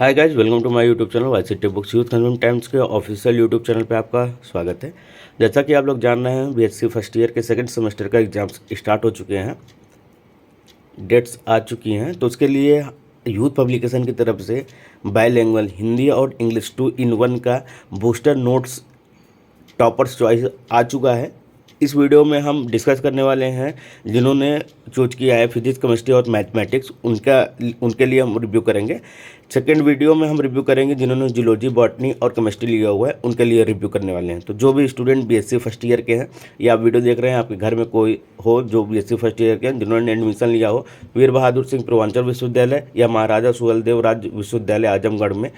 Hi guys, welcome to my YouTube channel YCT books youth consume times के official YouTube channel पे आपका स्वागत है। जैसा कि आप लोग जान रहे हैं, बीएससी फर्स्ट ईयर के सेकंड सेमेस्टर का एग्जाम्स स्टार्ट हो चुके हैं, डेट्स आ चुकी हैं। तो उसके लिए यूथ पब्लिकेशन की तरफ से बाईलैंग्वेज हिंदी और इंग्लिश 2 in 1 का बूस्टर नोट्स टॉपर्स चॉइस आ चुका है। इस वीडियो में हम डिस्कस करने वाले हैं जिन्होंने चूज किया है फिजिक्स, केमिस्ट्री और मैथमेटिक्स, उनके लिए हम रिव्यू करेंगे। सेकेंड वीडियो में हम रिव्यू करेंगे जिन्होंने जियोलॉजी, बॉटनी और केमिस्ट्री लिया हुआ है, उनके लिए रिव्यू करने वाले हैं। तो जो भी स्टूडेंट बीएससी फर्स्ट ईयर के हैं या आप वीडियो देख रहे हैं, आपके घर में कोई हो जो बीएससी फर्स्ट ईयर के हैं, जिन्होंने एडमिशन लिया हो वीर बहादुर सिंह पूर्वांचल विश्वविद्यालय या महाराजा सुहेलदेव राज विश्वविद्यालय आजमगढ़ में,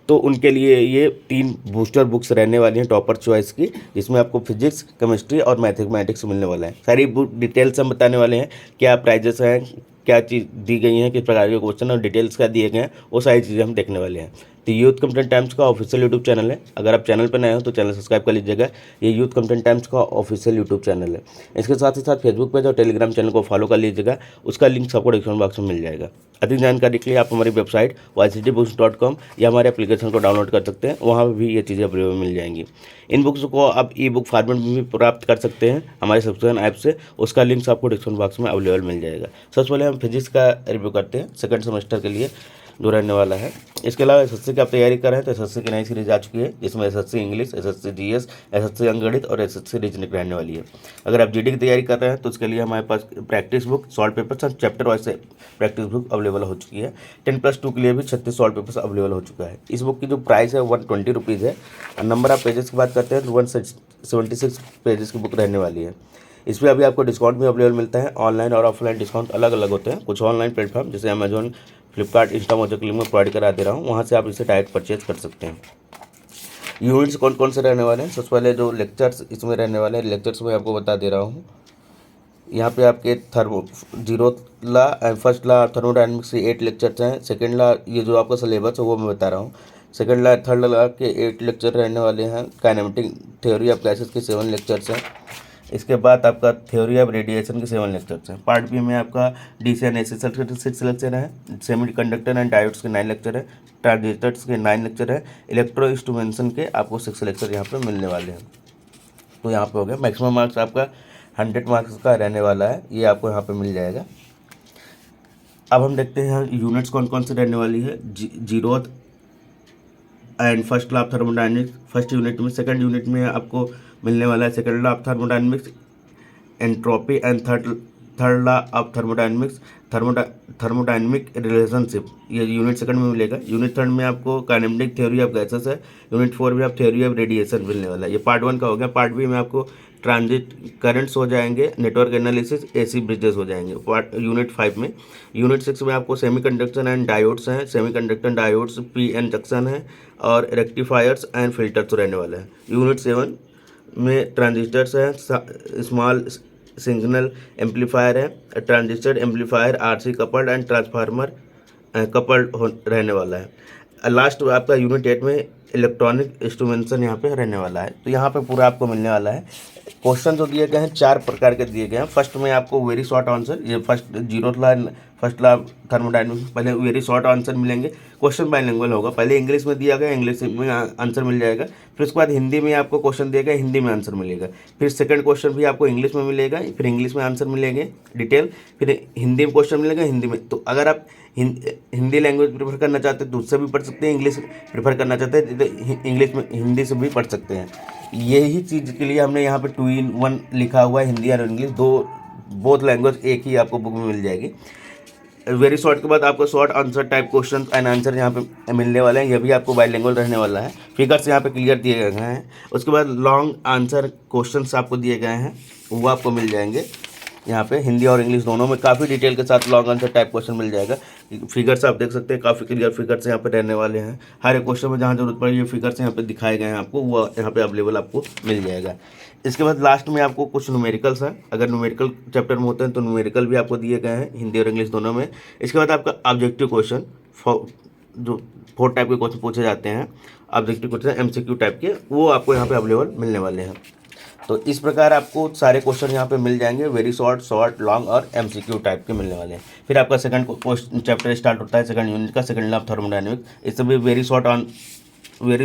तो उनके लिए ये 3 बूस्टर बुक्स रहने वाली हैं टॉपर चॉइस की, जिसमें आपको फिजिक्स, केमिस्ट्री और मैथमेटिक्स मिलने वाला है। सारी बुक डिटेल्स हम बताने वाले हैं, क्या प्राइजेस हैं, क्या चीज़ दी गई हैं, किस प्रकार के क्वेश्चन और डिटेल्स क्या दिए गए हैं, वो सारी चीज़ें हम देखने वाले हैं। तो यूथ कंटेंट टाइम्स का ऑफिशियल यूट्यूब चैनल है। अगर आप चैनल पर नए हो तो चैनल सब्सक्राइब कर लीजिएगा। ये यूथ कंटेंट टाइम्स का ऑफिशियल यूट्यूब चैनल है। इसके साथ ही साथ फेसबुक पेज और टेलीग्राम चैनल को फॉलो कर लीजिएगा। उसका लिंक आपको डिस्क्रिप्शन बॉक्स में मिल जाएगा। अधिक जानकारी के लिए आप हमारी वेबसाइट yctbooks.com या हमारे एप्लीकेशन को डाउनलोड कर सकते हैं, वहाँ पर भी ये चीज़ें अवेलेबल मिल जाएंगी। इन बुक्स को आप ई बुक फॉर्मेट में भी प्राप्त कर सकते हैं हमारे सब्सक्रिप्शन ऐप से। उसका लिंक आपको डिस्क्रिप्शन बॉक्स में अवेलेबल मिल जाएगा। सबसे पहले हम फिजिक्स का रिव्यू करते हैं, सेकंड सेमेस्टर के लिए जो रहने वाला है। इसके अलावा एसएससी की आप तैयारी कर रहे हैं तो एसएससी की नई सीरीज आ चुकी है, जिसमें SSC English, SSC GS, SSC अंकगणित और एसएससी रीजनिंग रहने वाली है। अगर आप जीडी की तैयारी कर रहे हैं तो उसके लिए हमारे पास प्रैक्टिस बुक, सॉल्व पेपर्स और chapter wise practice book available हो चुकी है। 10+2 के लिए भी 36 सॉल्व पेपर्स अवेलेबल हो चुका है। इस बुक की जो प्राइस है 120 रुपीज़ है। नंबर ऑफ पेजेस की बात करते हैं तो 176 पेजेस की बुक रहने वाली है। इस पर अभी आपको डिस्काउंट भी अवेलेबल मिलता है। ऑनलाइन और ऑफलाइन डिस्काउंट अलग अलग होते हैं। कुछ ऑनलाइन प्लेटफॉर्म जैसे अमेजोन, फ्लिपकार्ट, इंस्टामोजो के लिंक में प्रोवाइड करा दे रहा हूँ, वहाँ से आप इसे डायरेक्ट परचेज कर सकते हैं। यूनिट्स कौन कौन से रहने वाले हैं, सबसे पहले जो लेक्चर्स इसमें रहने वाले हैं, लेक्चर्स में आपको बता दे रहा हूँ। यहाँ पे आपके zero law and first law thermodynamics के 8 लेक्चर्स हैं। सेकेंड ला ये जो आपका सिलेबस है वो मैं बता रहा हूँ। सेकेंड ला थर्ड ला के 8 लेक्चर रहने वाले हैं। काइनेमेटिक थ्योरी ऑफ गैसेस के 7 लेक्चर्स हैं। इसके बाद आपका थ्योरी ऑफ रेडिएशन के 7 लेक्चर्स हैं। पार्ट बी में आपका डीसी एंड एसी सर्किट के 6 लेक्चर है। सेमी कंडक्टर एंड डायोड्स के 9 लेक्चर है। ट्रांजिस्टर्स के 9 लेक्चर है। इलेक्ट्रो इंस्ट्रूमेंटेशन के आपको 6 लेक्चर यहाँ पे मिलने वाले हैं। तो यहाँ पे हो गया मैक्सिमम मार्क्स आपका 100 मार्क्स का रहने वाला है, ये आपको यहाँ पे मिल जाएगा। अब हम देखते हैं यूनिट्स कौन कौन से रहने वाली है। Zero and first law of thermodynamics first unit में, सेकंड यूनिट में आपको मिलने वाला है second law of thermodynamics, entropy and third law of thermodynamics, thermodynamic relationship, ये यूनिट सेकंड में मिलेगा। यूनिट थर्ड में आपको काइनेमेटिक थ्योरी ऑफ गैसेस है। यूनिट 4 में आप थ्योरी ऑफ रेडिएशन मिलने वाला है। ये पार्ट 1 का हो गया। पार्ट बी में आपको ट्रांजिट करंट्स हो जाएंगे, नेटवर्क एनालिसिस, एसी ब्रिजेस हो जाएंगे पार्ट यूनिट 5 में। यूनिट 6 में आपको सेमी कंडक्टर एंड डायोड्स हैं। Semiconductor diodes P N junction है और रेक्टिफायर्स एंड फिल्टर्स रहने वाला है। यूनिट 7 में ट्रांजिस्टर्स हैं, स्मॉल सिग्नल एम्पलीफायर है, transistor amplifier, RC coupled and transformer coupled रहने वाला है। लास्ट आपका यूनिट 8 में इलेक्ट्रॉनिक इंस्ट्रूमेंटेशन यहाँ पे रहने वाला है। तो यहाँ पे पूरा आपको मिलने वाला है। क्वेश्चन जो दिए गए हैं 4 प्रकार के दिए गए हैं। फर्स्ट में आपको वेरी शॉर्ट आंसर, ये फर्स्ट ला थर्मोडायनेमिक्स पहले वेरी शॉर्ट आंसर मिलेंगे। क्वेश्चन बाइलिंगुअल होगा, पहले इंग्लिश में दिया गया, इंग्लिश में आंसर मिल जाएगा। फिर उसके बाद हिंदी में आपको क्वेश्चन दिया गया, हिंदी में आंसर मिलेगा। फिर सेकंड क्वेश्चन भी आपको इंग्लिश में मिलेगा, फिर इंग्लिश में आंसर मिलेंगे डिटेल, फिर हिंदी में क्वेश्चन मिलेगा, हिंदी में। तो अगर आप हिंदी लैंग्वेज प्रेफर करना चाहते हैं तो उससे भी पढ़ सकते हैं, इंग्लिश प्रेफर करना चाहते हैं तो इंग्लिश में हिंदी से भी पढ़ सकते हैं। यही चीज़ के लिए हमने यहाँ पे 2 in 1 लिखा हुआ है, हिंदी और इंग्लिश बोथ लैंग्वेज एक ही आपको बुक में मिल जाएगी। वेरी शॉर्ट के बाद आपको short answer type question and answer यहाँ पे मिलने वाले हैं। यह भी आपको बाइलिंगुअल रहने वाला है। फिगर्स यहाँ पे क्लियर दिए गए हैं। उसके बाद लॉन्ग आंसर क्वेश्चंस आपको दिए गए हैं, वो आपको मिल जाएंगे यहाँ पे हिंदी और इंग्लिश दोनों में। काफ़ी डिटेल के साथ लॉन्ग आंसर टाइप क्वेश्चन मिल जाएगा। फिगर्स आप देख सकते हैं, काफ़ी क्लियर फिगर्स यहाँ पे रहने वाले हैं। हर एक क्वेश्चन में जहाँ जरूरत पड़े ये फिगर्स यहाँ पे दिखाए गए हैं आपको, वो यहाँ पे अवेलेबल आपको मिल जाएगा। इसके बाद लास्ट में आपको कुछ न्यूमेरिकल्स हैं। अगर न्यूमेरिकल चैप्टर में होते हैं तो न्यूमेरिकल भी आपको दिए गए हैं, हिंदी और इंग्लिश दोनों में। इसके बाद आपका ऑब्जेक्टिव क्वेश्चन, जो 4 टाइप के क्वेश्चन पूछे जाते हैं ऑब्जेक्टिव क्वेश्चन, MCQ टाइप के, वो आपको यहाँ पे अवेलेबल मिलने वाले हैं। तो इस प्रकार आपको सारे क्वेश्चन यहाँ पे मिल जाएंगे, वेरी शॉर्ट, शॉर्ट, लॉन्ग और एमसीक्यू टाइप के मिलने वाले हैं। फिर आपका सेकंड क्वेश्चन चैप्टर स्टार्ट होता है सेकंड यूनिट का, सेकंड लॉ ऑफ थर्मोडायनेमिक्स। इसमें भी वेरी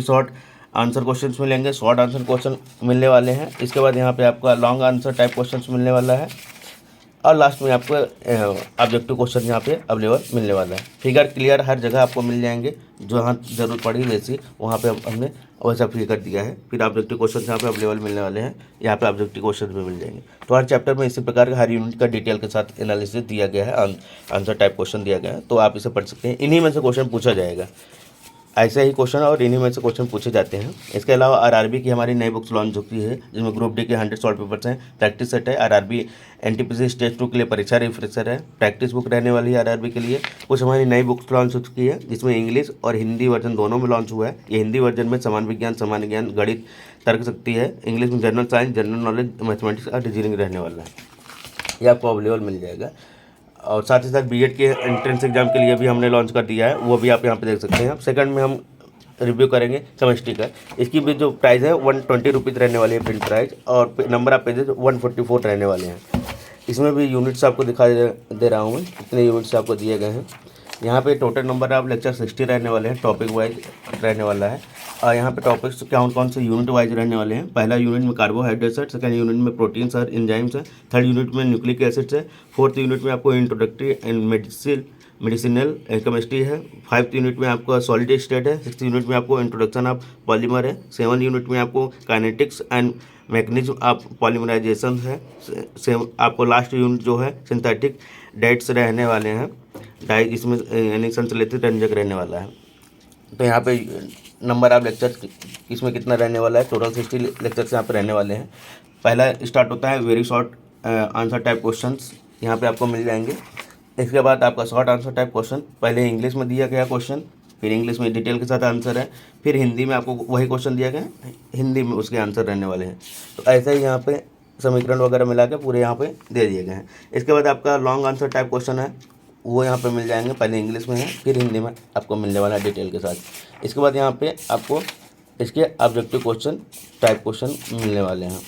शॉर्ट आंसर क्वेश्चन मिलेंगे, शॉर्ट आंसर क्वेश्चन मिलने वाले हैं। इसके बाद यहाँ पे आपका लॉन्ग आंसर टाइप क्वेश्चन मिलने वाला है, और लास्ट में आपको ऑब्जेक्टिव क्वेश्चन यहाँ पे अवेलेबल मिलने वाला है। फिगर क्लियर हर जगह आपको मिल जाएंगे, जहाँ जरूरत पड़ी जैसी वहाँ पे हमने वैसा फिगर दिया है। फिर ऑब्जेक्टिव क्वेश्चन यहाँ पे अवेलेबल मिलने वाले हैं, यहाँ पे ऑब्जेक्टिव क्वेश्चन भी मिल जाएंगे। तो हर चैप्टर में इसी प्रकार का हर यूनिट का डिटेल के साथ एनालिसिस दिया गया है, आंसर टाइप क्वेश्चन दिया गया है, तो आप इसे पढ़ सकते हैं। इन्हीं में से क्वेश्चन पूछा जाएगा, ऐसे ही क्वेश्चन और इन्हीं में से क्वेश्चन पूछे जाते हैं। इसके अलावा आरआरबी की हमारी नई बुक्स लॉन्च होती है, जिसमें ग्रुप डी के 100 सॉल्व पेपर्स हैं, प्रैक्टिस सेट है, आरआरबी एनटीपीसी स्टेज 2 के लिए परीक्षा रिफ्रेशर है, प्रैक्टिस बुक रहने वाली है आरआरबी के लिए। कुछ हमारी नई बुक्स लॉन्च हो चुकी है, जिसमें इंग्लिश और हिंदी वर्जन दोनों में लॉन्च हुआ है। ये हिंदी वर्जन में सामान्य विज्ञान, सामान्य ज्ञान, गणित, तर्क शक्ति है। इंग्लिश में general science, general knowledge, mathematics और रीजनिंग रहने वाला है, ये आपको अवेलेबल मिल जाएगा। और साथ ही साथ बीएड के एंट्रेंस एग्जाम के लिए भी हमने लॉन्च कर दिया है, वो भी आप यहाँ पे देख सकते हैं। सेकंड में हम रिव्यू करेंगे केमिस्ट्री का। इसकी भी जो प्राइस है 120 रुपीज़ रहने वाली है प्रिंट प्राइस, और नंबर ऑफ पेजेज 144 रहने वाले हैं। इसमें भी यूनिट्स आपको दिखा दे रहा हूँ मैं, कितने यूनिट्स आपको दिए गए हैं। यहाँ पे टोटल नंबर ऑफ लेक्चर 60 रहने वाले हैं, टॉपिक वाइज रहने वाला है। और यहाँ पे टॉपिक्स कौन से यूनिट वाइज रहने वाले हैं। पहला यूनिट में कार्बोहाइड्रेट्स है, सेकंड यूनिट में प्रोटीन्स और एंजाइम्स है, थर्ड यूनिट में न्यूक्लिक एसिड्स है, फोर्थ यूनिट में आपको इंट्रोडक्टरी एंड मेडिसिनल केमिस्ट्री है, फाइव्थ यूनिट में आपको सॉलिड स्टेट है, सिक्स यूनिट में आपको इंट्रोडक्शन ऑफ पॉलीमर है, सेवन यूनिट में आपको kinetics and mechanism of polymerization है, सेम आपको लास्ट यूनिट जो है सिंथेटिक डाइट्स रहने वाले हैं, डाइट इसमें यानी संश्लेषित रंजक रहने वाला है। तो यहाँ पे नंबर ऑफ लेक्चर इसमें कितना रहने वाला है, टोटल 60 लेक्चर्स यहाँ पे रहने वाले हैं। पहला स्टार्ट होता है very short answer type questions, यहाँ पे आपको मिल जाएंगे। इसके बाद आपका शॉर्ट आंसर टाइप क्वेश्चन, पहले इंग्लिश में दिया गया क्वेश्चन, फिर इंग्लिश में डिटेल के साथ आंसर है, फिर हिंदी में आपको वही क्वेश्चन दिया गया है, हिंदी में उसके आंसर रहने वाले हैं। तो ऐसे ही यहाँ पे समीकरण वगैरह मिला के पूरे यहाँ पे दे दिए गए हैं। इसके बाद आपका लॉन्ग आंसर टाइप क्वेश्चन है, वो यहाँ पे मिल जाएंगे, पहले इंग्लिश में है फिर हिंदी में आपको मिलने वाला है डिटेल के साथ। इसके बाद यहाँ पे आपको इसके ऑब्जेक्टिव क्वेश्चन टाइप क्वेश्चन मिलने वाले हैं,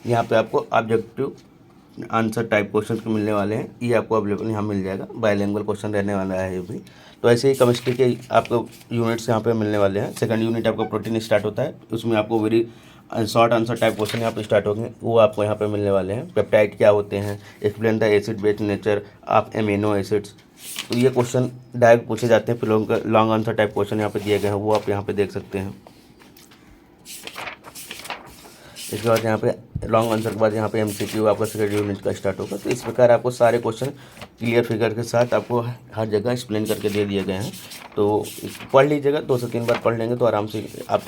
यहाँ पे आपको ऑब्जेक्टिव आंसर टाइप क्वेश्चन के मिलने वाले हैं, ये आपको अवेलेबल यहाँ मिल जाएगा। बायलिंगुअल क्वेश्चन रहने वाला है ये भी। तो ऐसे ही केमिस्ट्री के आपको यूनिट्स यहाँ पे मिलने वाले हैं। सेकंड यूनिट आपको प्रोटीन स्टार्ट होता है, उसमें आपको very short answer type question यहाँ पे स्टार्ट होंगे, वो आपको यहाँ पे मिलने वाले हैं। पेप्टाइड क्या होते हैं, explain the acid base nature of amino acids, तो ये क्वेश्चन डायरेक्ट पूछे जाते हैं। फिर लॉन्ग आंसर टाइप क्वेश्चन यहाँ पे दिए गए हैं, वो आप यहाँ पे देख सकते हैं। इसके बाद यहाँ पे लॉन्ग आंसर के बाद यहाँ पे एमसीक्यू आपका सेकंड यूनिट का स्टार्ट होगा। तो इस प्रकार आपको सारे क्वेश्चन क्लियर फिगर के साथ आपको हर जगह एक्सप्लेन करके दे दिए गए हैं। तो पढ़ लीजिएगा, 2 से 3 बार पढ़ लेंगे तो आराम से आप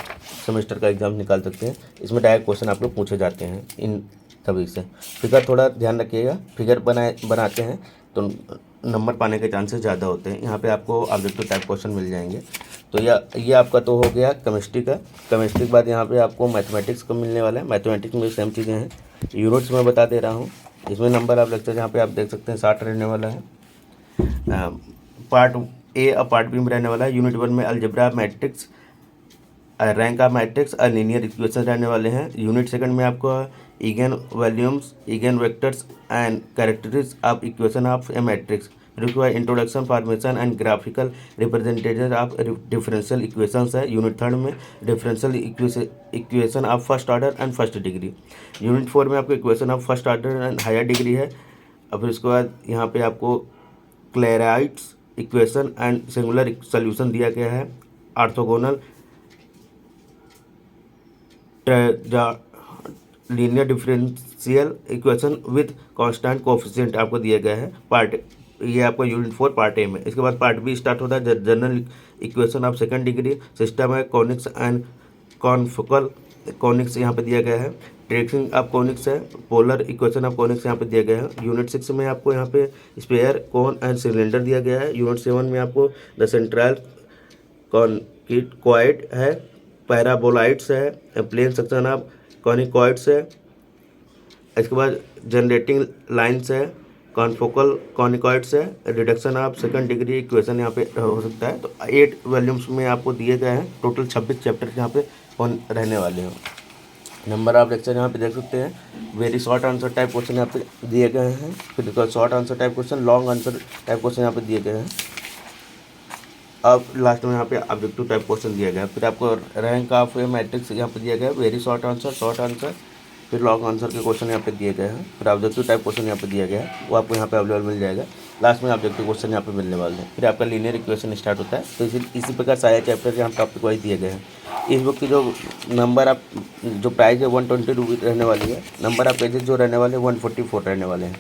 सेमेस्टर का एग्ज़ाम निकाल सकते हैं। इसमें डायरेक्ट क्वेश्चन आप लोग पूछे जाते हैं इन सभी से। फिगर थोड़ा ध्यान रखिएगा, फिगर बनाते हैं तो नंबर पाने के चांसेस ज़्यादा होते हैं। यहाँ पे आपको ऑब्जेक्टिव टाइप क्वेश्चन मिल जाएंगे। तो ये आपका तो हो गया केमिस्ट्री का। केमिस्ट्री के बाद यहाँ पे आपको मैथमेटिक्स को मिलने वाला है। मैथमेटिक्स में सेम चीज़ें हैं, यूनिट्स में बता दे रहा हूँ। इसमें नंबर ऑफ लेक्चर यहाँ पे आप देख सकते हैं 60 रहने वाला है। पार्ट ए और पार्ट बी में रहने वाला है। यूनिट 1 में algebra matrix, rank of matrix और लीनियर इक्वेशन रहने वाले हैं। यूनिट सेकंड में आपको eigen values, eigen vectors and characteristics of equation of a matrix, require introduction, formation and graphical representation of differential equations है। यूनिट थर्ड में differential equation of first order and first degree. Unit 4 में आपको equation of first order and higher degree है। और फिर उसके बाद यहाँ पे आपको क्लेराइट्स इक्वेशन एंड सिंगुलर सोल्यूशन दिया गया है। Orthogonal linear differential equation with constant coefficient आपको दिया गया है। पार्ट ये आपको यूनिट 4 पार्ट ए में। इसके बाद पार्ट बी स्टार्ट होता है general equation of second degree, system है कॉनिक्स एंड कॉन्फोकल कॉनिक्स यहाँ पे दिया गया है। ट्रेसिंग ऑफ कॉनिक्स है, पोलर इक्वेशन ऑफ कॉनिक्स यहाँ पे दिया गया है। यूनिट 6 में आपको यहाँ पे स्फीयर, कोन एंड सिलेंडर दिया गया है। यूनिट 7 में आपको द सेंट्रल कॉनिकॉइड है, पैराबोलाइड्स है, प्लेन सेक्शन ऑफ कॉनिकॉइड्स है। इसके बाद जनरेटिंग लाइन्स है, कॉन्फोकल कॉनिकॉइड्स है, reduction of second degree equation यहाँ पे हो सकता है। तो 8 वॉल्यूम्स में आपको दिए गए हैं, टोटल 26 चैप्टर यहाँ पे रहने वाले हैं। नंबर ऑफ लेक्चर यहाँ पे देख सकते हैं। Very short answer type question यहाँ पे दिए गए हैं, फिर short answer type question, long answer type question यहाँ पे दिए गए हैं। अब लास्ट में यहाँ पे ऑब्जेक्टिव टाइप क्वेश्चन दिया गया है। फिर आपको रैंक ऑफ मैट्रिक्स यहाँ पे दिया गया है, वेरी शॉर्ट आंसर, फिर लॉन्ग आंसर के क्वेश्चन यहाँ पे दिए गए हैं। फिर ऑब्जेक्टिव टाइप क्वेश्चन यहाँ पे दिया गया है, वो आपको यहाँ पे अवेलेबल मिल जाएगा। लास्ट में ऑब्जेक्टिव क्वेश्चन यहाँ पे मिलने वाले हैं। फिर आपका लीनियर इक्वेशन स्टार्ट होता है। तो इसी प्रकार सारे चैप्टर यहाँ पे टॉपिक वाइज दिए गए हैं। इस बुक की जो नंबर आप जो प्राइस है 120 रुपीज़ रहने वाली है। नंबर ऑफ पेजेस जो रहने वाले हैं 144 रहने वाले हैं।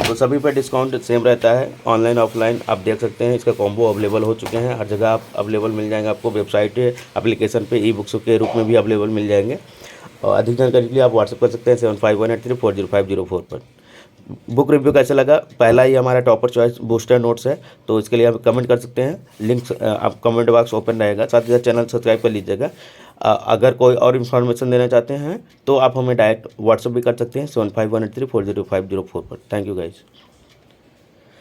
तो सभी पर डिस्काउंट सेम रहता है, ऑनलाइन ऑफलाइन आप देख सकते हैं। इसका कॉम्बो अवेलेबल हो चुके हैं, हर जगह आप अवेलेबल मिल जाएंगे आपको। वेबसाइट एप्लीकेशन पे ई बुक्स के रूप में भी अवेलेबल मिल जाएंगे। और अधिक जानकारी के लिए आप व्हाट्सएप कर सकते हैं 7518340504 पर। बुक रिव्यू कैसा लगा, पहला ही हमारा टॉपर चॉइस बूस्टर नोट्स है, तो इसके लिए आप कमेंट कर सकते हैं। लिंक्स आप कमेंट बॉक्स ओपन रहेगा, साथ ही साथ चैनल सब्सक्राइब कर लीजिएगा। अगर कोई और इन्फॉर्मेशन देना चाहते हैं तो आप हमें डायरेक्ट व्हाट्सएप भी कर सकते हैं 7518340504 पर। Thank you guys.